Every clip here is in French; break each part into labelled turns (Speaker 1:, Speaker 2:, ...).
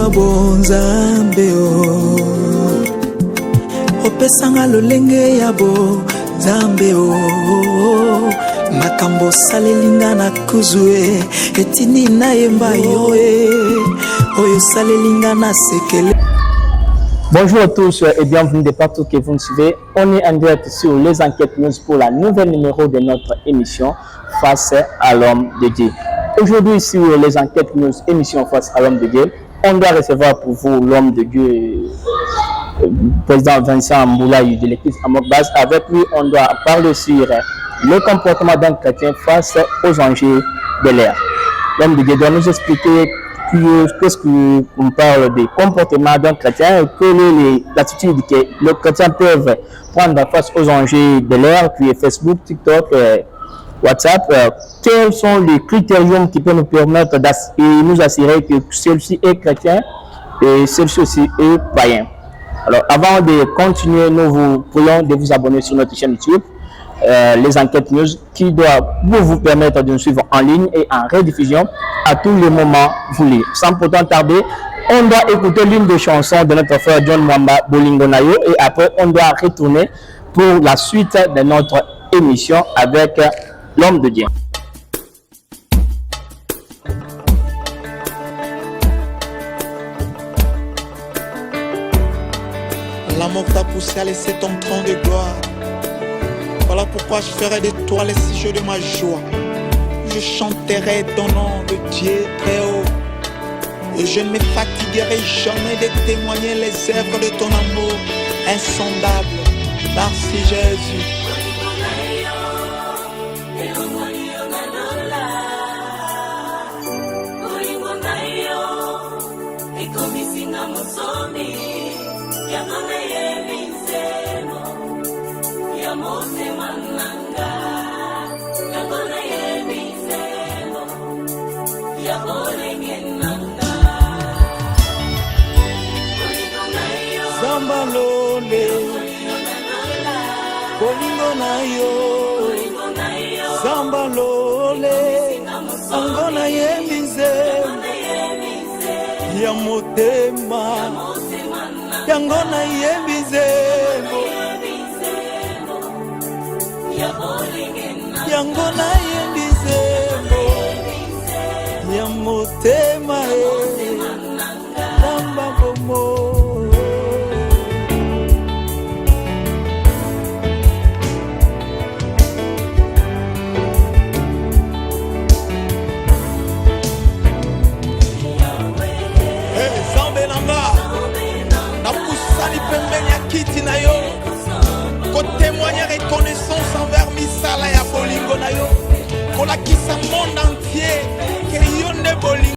Speaker 1: wa bonzambeo opesanga lolenge ya bonzambeo makambo salelinga na kuzue etini na yemba yoe oyo salelinga na sekele.
Speaker 2: Bonjour à tous et bienvenue de partout que vous nous suivez. On est en direct sur les enquêtes news pour la nouvelle numéro de notre émission Face à l'homme de Dieu. Aujourd'hui sur les enquêtes news émission Face à l'homme de Dieu, on doit recevoir pour vous l'homme de Dieu, président Vincent Mboulaye de l'église Amokbaz. Avec lui, on doit parler sur le comportement d'un chrétien face aux enjeux de l'ère. L'homme de Dieu doit nous expliquer qu'est-ce qu'on parle des comportements d'un chrétien et quelle est l'attitude que les chrétiens peuvent prendre face aux enjeux de l'ère, qui est Facebook, TikTok, WhatsApp. Quels sont les critériums qui peuvent nous permettre de nous assurer que celui-ci est chrétien et celui-ci aussi est païen. Alors, avant de continuer, nous vous prions de vous abonner sur notre chaîne YouTube, les enquêtes news, qui doit vous permettre de nous suivre en ligne et en rediffusion à tous les moments voulus. Sans pourtant tarder, on doit écouter l'une des chansons de notre frère John Mwamba Bolingo Nayo et après on doit retourner pour la suite de notre émission avec l'homme de Dieu.
Speaker 1: L'amour t'a poussé à laisser ton trône de gloire. Voilà pourquoi je ferai de toi les sujets de ma joie. Je chanterai ton nom de Dieu très haut. Et je ne me fatiguerai jamais de témoigner les œuvres de ton amour insondable. Merci Jésus. Zambalole Bolingo Nayo Zambalole Angona yemize Ya motema Yangona yemize Yangona yemize Ya motema Namba bomo. Témoigner reconnaissance envers Misala et Bolingo Nayo pour la qui sa monde entier que yon de Bolingo.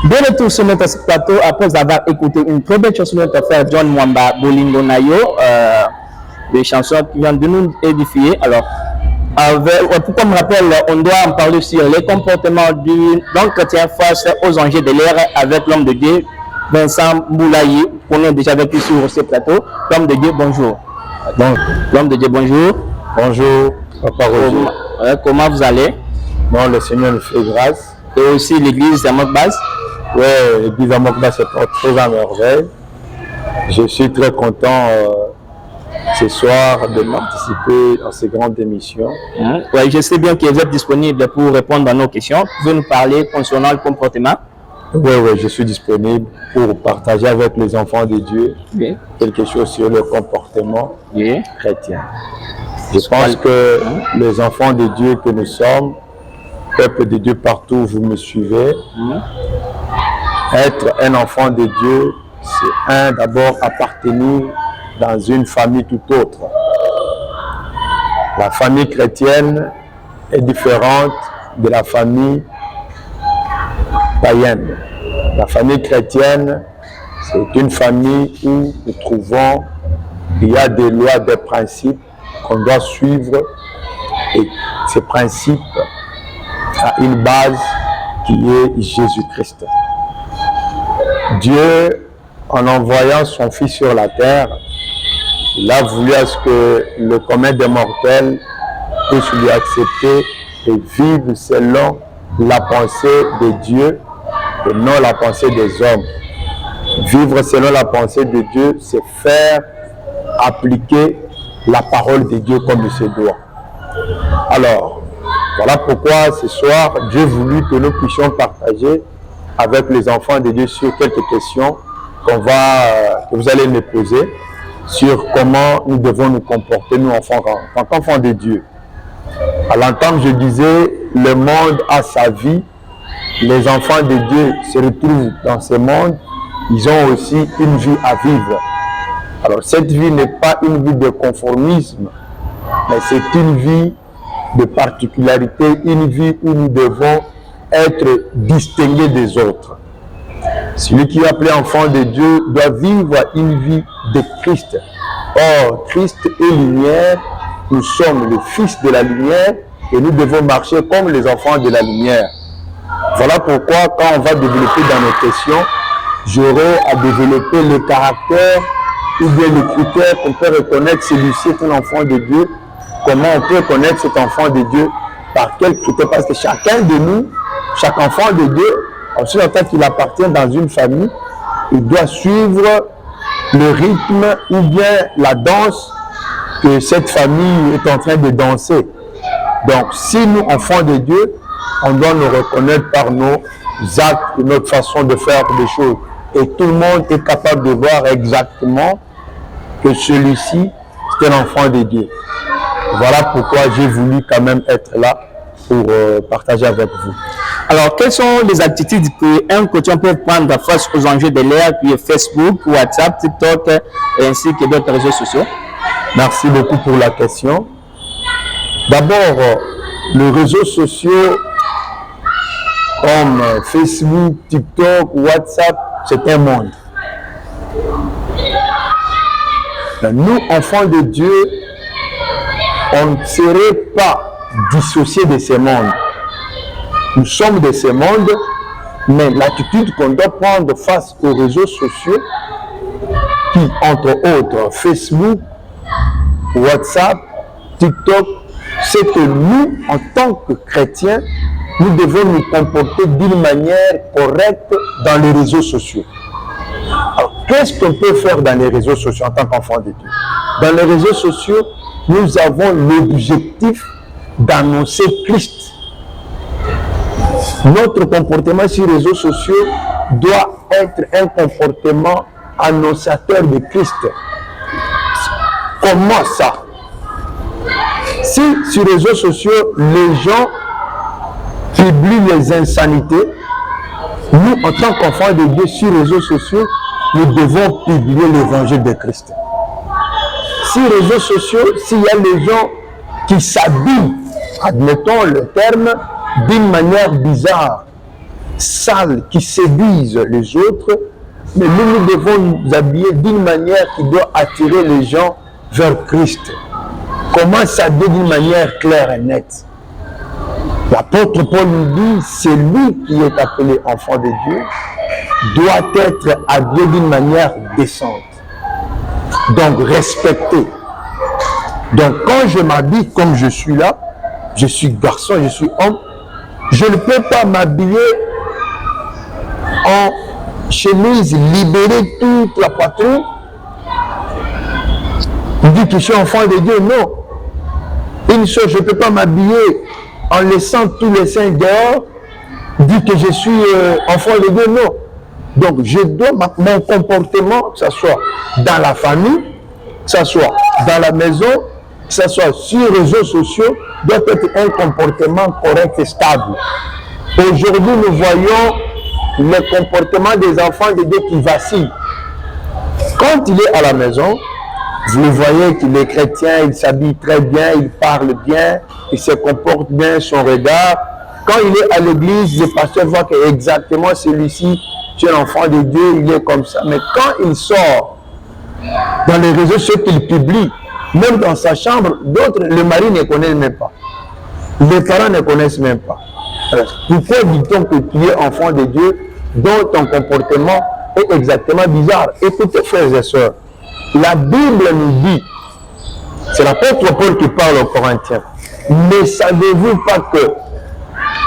Speaker 2: Bien retour sur notre plateau après avoir écouté une très belle chanson de notre frère John Mwamba Bolingo Nayo, des chansons qui viennent de nous édifier. Alors, pourquoi me rappelle, on doit en parler sur les comportements d'un chrétien face aux enjeux de l'ère avec l'homme de Dieu, Vincent Mboulaye, qu'on est déjà vécu sur ce plateau. L'homme de Dieu, bonjour. Donc, l'homme de Dieu, bonjour.
Speaker 3: Bonjour, Papa Roger.
Speaker 2: Comment vous allez?
Speaker 3: Bon, le Seigneur nous fait grâce.
Speaker 2: Et aussi l'église Amokbaz.
Speaker 3: Oui, l'église Amokbaz se porte très à merveille. Je suis très content ce soir de participer à ces grandes émissions.
Speaker 2: Oui, je sais bien que vous êtes disponible pour répondre à nos questions. Vous pouvez nous parler concernant le comportement?
Speaker 3: Oui, je suis disponible pour partager avec les enfants de Dieu quelque chose sur le comportement chrétien. Je pense que les enfants de Dieu que nous sommes, peuple de Dieu partout où vous me suivez, être un enfant de Dieu, c'est d'abord appartenir dans une famille tout autre. La famille chrétienne est différente de la famille païenne. La famille chrétienne, c'est une famille où nous trouvons qu'il y a des lois, des principes qu'on doit suivre, et ces principes ont une base qui est Jésus-Christ. Dieu, en envoyant son Fils sur la terre, il a voulu à ce que le commun des mortels puisse lui accepter et vivre selon la pensée de Dieu et non la pensée des hommes. Vivre selon la pensée de Dieu, c'est faire appliquer la parole de Dieu comme il se doit. Alors, voilà pourquoi ce soir, Dieu voulut que nous puissions partager avec les enfants de Dieu sur quelques questions que vous allez me poser sur comment nous devons nous comporter, nous enfants, en tant qu'enfants de Dieu. À l'entame, je disais, le monde a sa vie. Les enfants de Dieu se retrouvent dans ce monde. Ils ont aussi une vie à vivre. Alors, cette vie n'est pas une vie de conformisme, mais c'est une vie de particularité, une vie où nous devons être distingués des autres. Celui qui est appelé enfant de Dieu doit vivre une vie de Christ. Or, Christ est lumière, nous sommes le Fils de la lumière et nous devons marcher comme les enfants de la lumière. Voilà pourquoi, quand on va développer dans nos questions, j'aurai à développer le caractère ou bien le critère qu'on peut reconnaître celui-ci est un enfant de Dieu. Comment on peut connaître cet enfant de Dieu? Par quel critère? Parce que chacun de nous, chaque enfant de Dieu, en ce temps qu'il appartient dans une famille, il doit suivre le rythme ou bien la danse que cette famille est en train de danser. Donc, si nous, enfants de Dieu, on doit nous reconnaître par nos actes et notre façon de faire des choses. Et tout le monde est capable de voir exactement que celui-ci, c'est un enfant de Dieu. Voilà pourquoi j'ai voulu quand même être là pour partager avec vous.
Speaker 2: Alors, quelles sont les attitudes qu'un chrétien peut prendre face aux enjeux de l'ère, qui est Facebook, WhatsApp, TikTok, ainsi que d'autres réseaux sociaux?
Speaker 3: Merci beaucoup pour la question. D'abord, les réseaux sociaux comme Facebook, TikTok, WhatsApp, c'est un monde. Nous, enfants de Dieu, on ne serait pas dissociés de ces mondes. Nous sommes de ces mondes, mais l'attitude qu'on doit prendre face aux réseaux sociaux, qui, entre autres, Facebook, WhatsApp, TikTok, c'est que nous, en tant que chrétiens, nous devons nous comporter d'une manière correcte dans les réseaux sociaux. Alors, qu'est-ce qu'on peut faire dans les réseaux sociaux en tant qu'enfant de Dieu? Dans les réseaux sociaux, nous avons l'objectif d'annoncer Christ. Notre comportement sur les réseaux sociaux doit être un comportement annonciateur de Christ. Comment ça? Si sur les réseaux sociaux, les gens publient les insanités, nous, en tant qu'enfants de Dieu, sur les réseaux sociaux, nous devons publier l'évangile de Christ. Sur les réseaux sociaux, s'il y a des gens qui s'habillent, admettons le terme, d'une manière bizarre, sale, qui séduisent les autres, mais nous devons nous habiller d'une manière qui doit attirer les gens vers Christ. Comment s'habiller d'une manière claire et nette? L'apôtre Paul nous dit, celui qui est appelé enfant de Dieu doit être habillé d'une manière décente. Donc respecté. Donc quand je m'habille comme je suis là, je suis garçon, je suis homme, je ne peux pas m'habiller en chemise libérée toute la poitrine. Il dit que je suis enfant de Dieu, non. Une chose, je ne peux pas m'habiller en laissant tous les seins dehors, dit que je suis enfant de Dieu, non. Donc, je dois, mon comportement, que ce soit dans la famille, que ce soit dans la maison, que ce soit sur les réseaux sociaux, doit être un comportement correct et stable. Aujourd'hui, nous voyons le comportement des enfants de Dieu qui vacille. Quand il est à la maison, vous le voyez qu'il est chrétien, il s'habille très bien, il parle bien, il se comporte bien, son regard. Quand il est à l'église, le pasteur voit que exactement celui-ci, c'est un enfant de Dieu, il est comme ça. Mais quand il sort dans les réseaux sociaux qu'il publie, même dans sa chambre, d'autres, le mari ne connaît même pas. Les parents ne connaissent même pas. Alors, pourquoi dit-on que tu es enfant de Dieu dont ton comportement est exactement bizarre? Écoutez, frères et sœurs, la Bible nous dit, c'est l'apôtre Paul qui parle aux Corinthiens, ne savez-vous pas que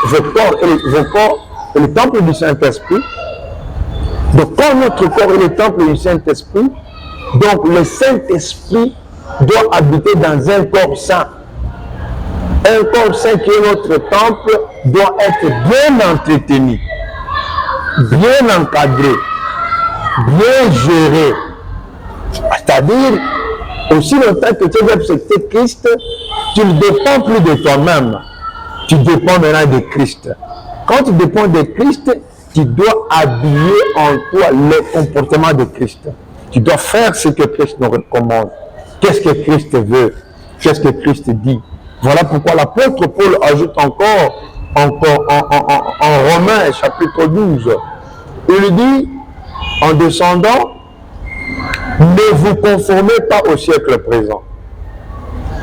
Speaker 3: vos corps est le temple du Saint-Esprit Donc, quand notre corps est le temple du Saint-Esprit, donc le Saint-Esprit doit habiter dans un corps saint. Un corps saint qui est notre temple doit être bien entretenu, bien encadré, bien géré. C'est-à-dire, aussi longtemps que tu as accepté Christ, tu ne dépends plus de toi-même. Tu dépends maintenant de Christ. Quand tu dépends de Christ, tu dois habiller en toi le comportement de Christ. Tu dois faire ce que Christ nous recommande. Qu'est-ce que Christ veut? Qu'est-ce que Christ dit? Voilà pourquoi l'apôtre Paul ajoute encore en Romains chapitre 12. Il dit, en descendant, ne vous conformez pas au siècle présent.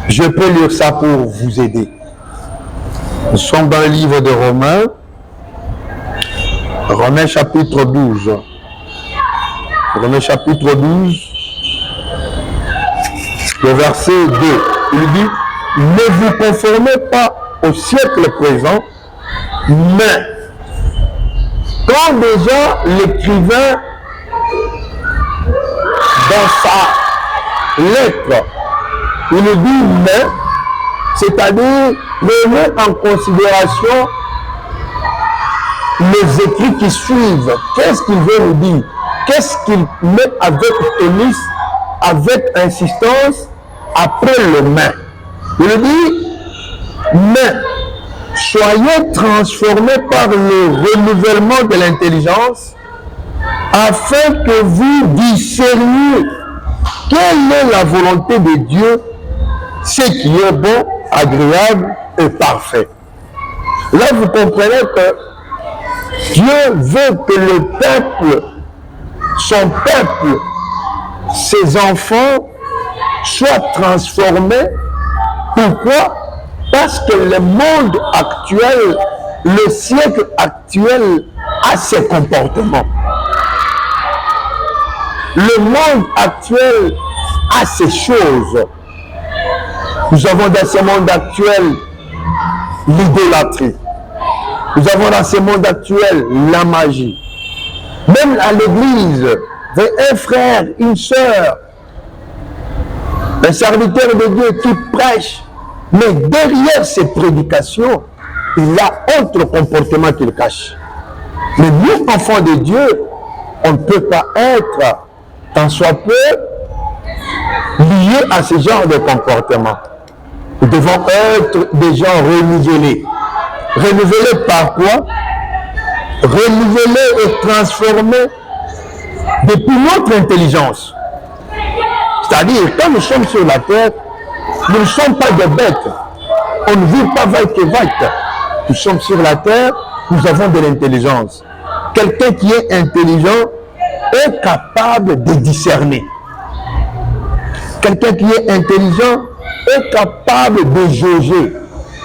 Speaker 3: Je peux lire ça pour vous aider. Nous sommes dans le livre de Romains, Romains chapitre 12. Romains chapitre 12, le verset 2. Il dit, ne vous conformez pas au siècle présent, mais quand déjà l'écrivain, dans sa lettre, il dit mais, c'est-à-dire prenez en considération les écrits qui suivent. Qu'est-ce qu'il veut nous dire? Qu'est-ce qu'il met avec tonus, avec insistance, après le mais? Il dit, mais soyez transformés par le renouvellement de l'intelligence afin que vous discerniez quelle est la volonté de Dieu, ce qui est bon, agréable et parfait. Là, vous comprenez que Dieu veut que le peuple, son peuple, ses enfants soient transformés. Pourquoi? Parce que le monde actuel, le siècle actuel a ses comportements. Le monde actuel a ces choses. Nous avons dans ce monde actuel l'idolâtrie. Nous avons dans ce monde actuel la magie. Même à l'église, un frère, une sœur, un serviteur de Dieu qui prêche, mais derrière ces prédications, il y a autre comportement qu'il cache. Mais nous, enfants de Dieu, on ne peut pas être, tant soit peu, liés à ce genre de comportement. Nous devons être des gens renouvelés. Renouvelés par quoi? Renouvelés et transformés depuis notre intelligence. C'est-à-dire, quand nous sommes sur la terre, nous ne sommes pas des bêtes. On ne vit pas vaille que vaille. Nous sommes sur la terre, nous avons de l'intelligence. Quelqu'un qui est intelligent est capable de discerner. Quelqu'un qui est intelligent est capable de jauger.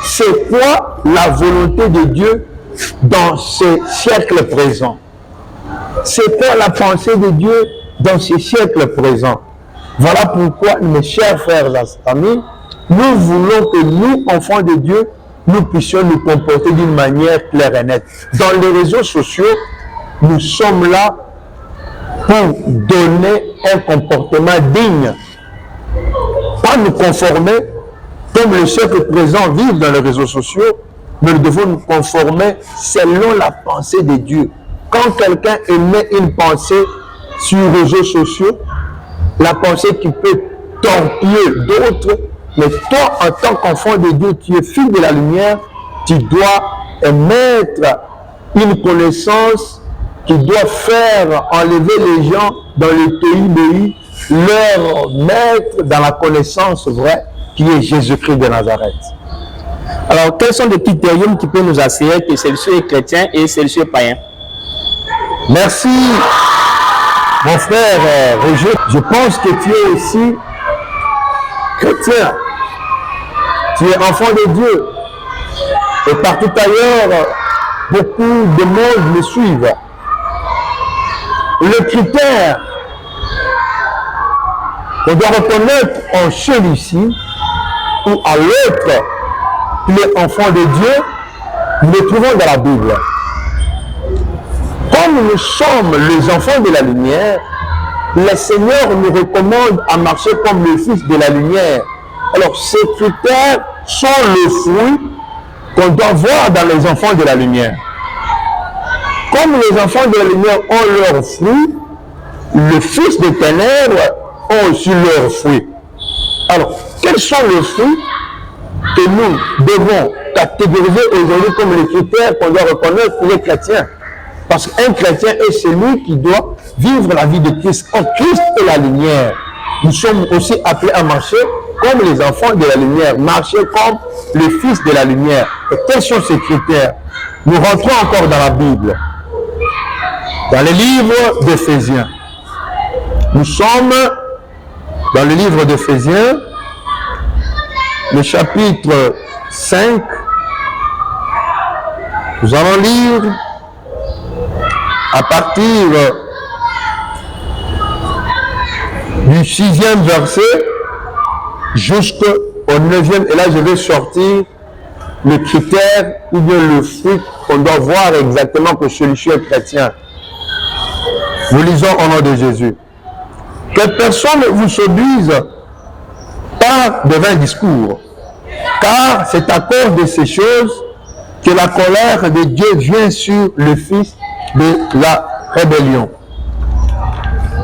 Speaker 3: C'est quoi la volonté de Dieu dans ce siècle présent? C'est quoi la pensée de Dieu dans ce siècle présent? Voilà pourquoi, mes chers frères et amis, nous voulons que nous, enfants de Dieu, nous puissions nous comporter d'une manière claire et nette. Dans les réseaux sociaux, nous sommes là pour donner un comportement digne. Pas nous conformer, comme le siècle présent vit dans les réseaux sociaux, mais nous devons nous conformer selon la pensée de Dieu. Quand quelqu'un émet une pensée sur les réseaux sociaux, la pensée qui peut torpiller d'autres, mais toi, en tant qu'enfant de Dieu, tu es fils de la lumière, tu dois émettre une connaissance qui doit faire enlever les gens dans le pays, leur mettre dans la connaissance vraie qui est Jésus-Christ de Nazareth.
Speaker 2: Alors, quels sont les critériums qui peuvent nous assurer que celui-ci est chrétien et celui-ci est païen?
Speaker 3: Merci, mon frère Roger. Je pense que tu es aussi chrétien. Tu es enfant de Dieu. Et partout ailleurs, beaucoup de monde me suivent. Le critère qu'on doit reconnaître en celui-ci ou à l'autre, qui est enfant de Dieu, nous le trouvons dans la Bible. Comme nous sommes les enfants de la lumière, le Seigneur nous recommande à marcher comme le Fils de la lumière. Alors, ces critères sont le fruit qu'on doit voir dans les enfants de la lumière. Comme les enfants de la lumière ont leurs fruits, le Fils des ténèbres a aussi leurs fruits. Alors, quels sont les fruits que nous devons catégoriser aujourd'hui comme les critères qu'on doit reconnaître pour les chrétiens? Parce qu'un chrétien est celui qui doit vivre la vie de Christ. En Christ est la lumière. Nous sommes aussi appelés à marcher comme les enfants de la lumière, marcher comme le Fils de la lumière. Et quels sont ces critères? Nous rentrons encore dans la Bible, dans le livre d'Éphésiens. Nous sommes dans le livre d'Éphésiens, le chapitre 5. Nous allons lire à partir du 6e verset jusqu'au 9e. Et là, je vais sortir le critère ou bien le fruit qu'on doit voir exactement que celui-ci est chrétien. Nous lisons au nom de Jésus. Que personne ne vous séduise par de vains discours, car c'est à cause de ces choses que la colère de Dieu vient sur le fils de la rébellion.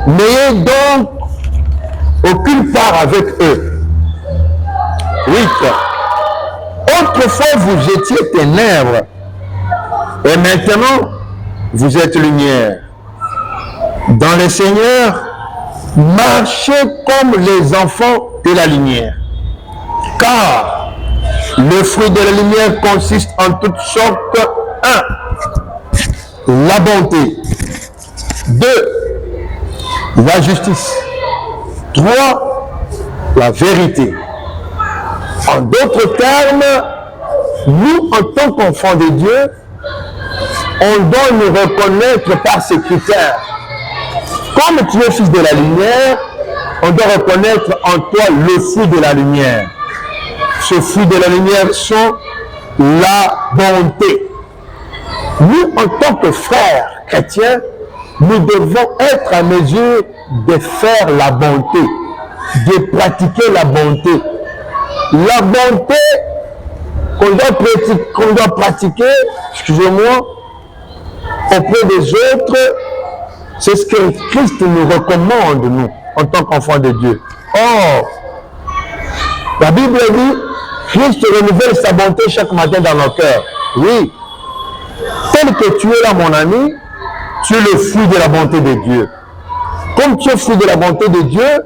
Speaker 3: N'ayez donc aucune part avec eux. 8. Autrefois vous étiez ténèbres, et maintenant vous êtes lumière. Dans le Seigneur, marchez comme les enfants de la lumière. Car le fruit de la lumière consiste en toutes sortes. 1. La bonté. 2. La justice. 3. La vérité. En d'autres termes, nous, en tant qu'enfants de Dieu, on doit nous reconnaître par ces critères. Comme tu es fils de la lumière, on doit reconnaître en toi le fruit de la lumière. Ce fruit de la lumière sont la bonté. Nous, en tant que frères chrétiens, nous devons être à mesure de faire la bonté, de pratiquer la bonté. La bonté qu'on doit pratiquer, excusez-moi, auprès des autres, c'est ce que Christ nous recommande, nous, en tant qu'enfants de Dieu. Or, la Bible dit, Christ renouvelle sa bonté chaque matin dans nos cœurs. Oui. Tel que tu es là, mon ami, tu es le fruit de la bonté de Dieu. Comme tu es fruit de la bonté de Dieu,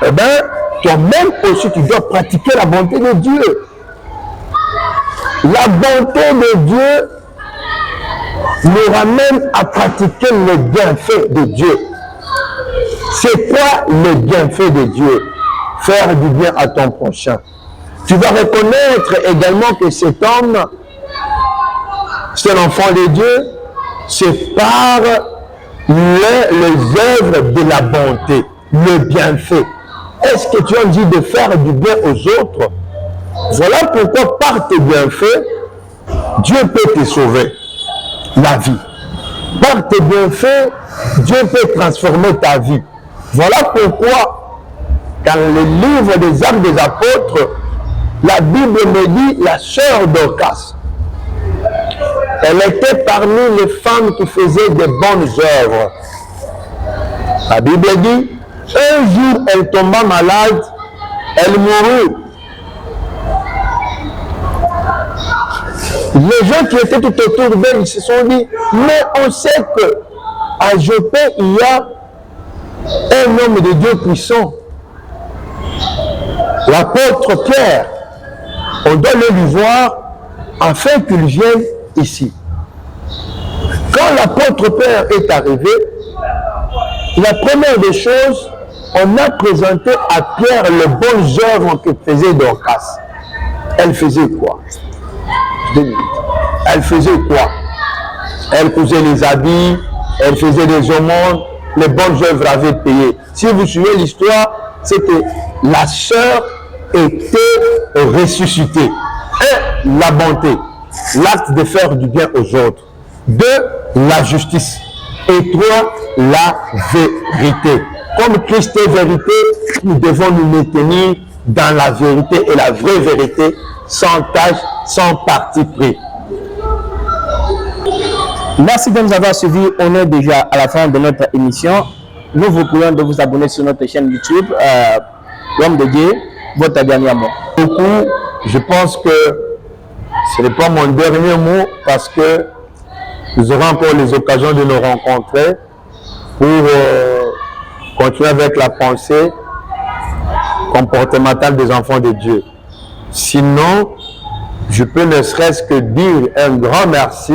Speaker 3: eh bien, toi-même aussi, tu dois pratiquer la bonté de Dieu. La bonté de Dieu nous ramène à pratiquer le bienfait de Dieu. C'est quoi le bienfait de Dieu? Faire du bien à ton prochain. Tu vas reconnaître également que cet homme, c'est l'enfant de Dieu, c'est par les œuvres de la bonté, le bienfait. Est-ce que tu as dit de faire du bien aux autres? Voilà pourquoi par tes bienfaits, Dieu peut te sauver la vie. Par tes bienfaits, Dieu peut transformer ta vie. Voilà pourquoi, dans le livre des Actes des Apôtres, la Bible me dit la sœur Dorcas. Elle était parmi les femmes qui faisaient de bonnes œuvres. La Bible dit, un jour elle tomba malade, elle mourut. Les gens qui étaient tout autour d'elle se sont dit, mais on sait qu'à Jopé, il y a un homme de Dieu puissant. L'apôtre Pierre, on doit le lui voir afin qu'il vienne ici. Quand l'apôtre Pierre est arrivé, la première des choses, on a présenté à Pierre les bonnes œuvres que faisait Dorcas. Elle faisait quoi? 2 minutes. Elle faisait quoi? Elle cousait les habits, elle faisait des aumônes, les bonnes œuvres avaient payé. Si vous suivez l'histoire, c'est que la sœur était ressuscitée. 1. La bonté, l'acte de faire du bien aux autres. 2. La justice, Et 3, la vérité. Comme Christ est vérité, nous devons nous maintenir dans la vérité et la vraie vérité, sans tâche, sans parti pris.
Speaker 2: Merci de nous avoir suivis. On est déjà à la fin de notre émission. Nous vous prions de vous abonner sur notre chaîne YouTube. L'homme de Dieu, votre dernier mot.
Speaker 3: Beaucoup, je pense que ce n'est pas mon dernier mot parce que nous aurons encore les occasions de nous rencontrer pour continuer avec la pensée comportementale des enfants de Dieu. Sinon, je peux ne serait-ce que dire un grand merci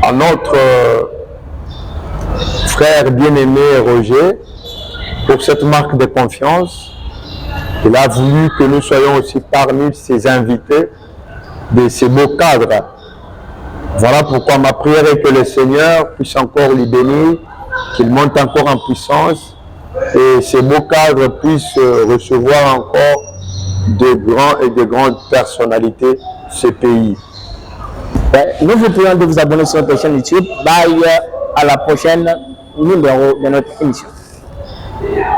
Speaker 3: à notre frère bien-aimé Roger pour cette marque de confiance. Il a voulu que nous soyons aussi parmi ses invités de ces beaux cadres. Voilà pourquoi ma prière est que le Seigneur puisse encore lui bénir, qu'il monte encore en puissance et ces beaux cadres puissent recevoir encore de grands et de grandes personnalités de ce pays.
Speaker 2: Nous vous prions de vous abonner sur notre chaîne YouTube. Bye, à la prochaine numéro de notre émission.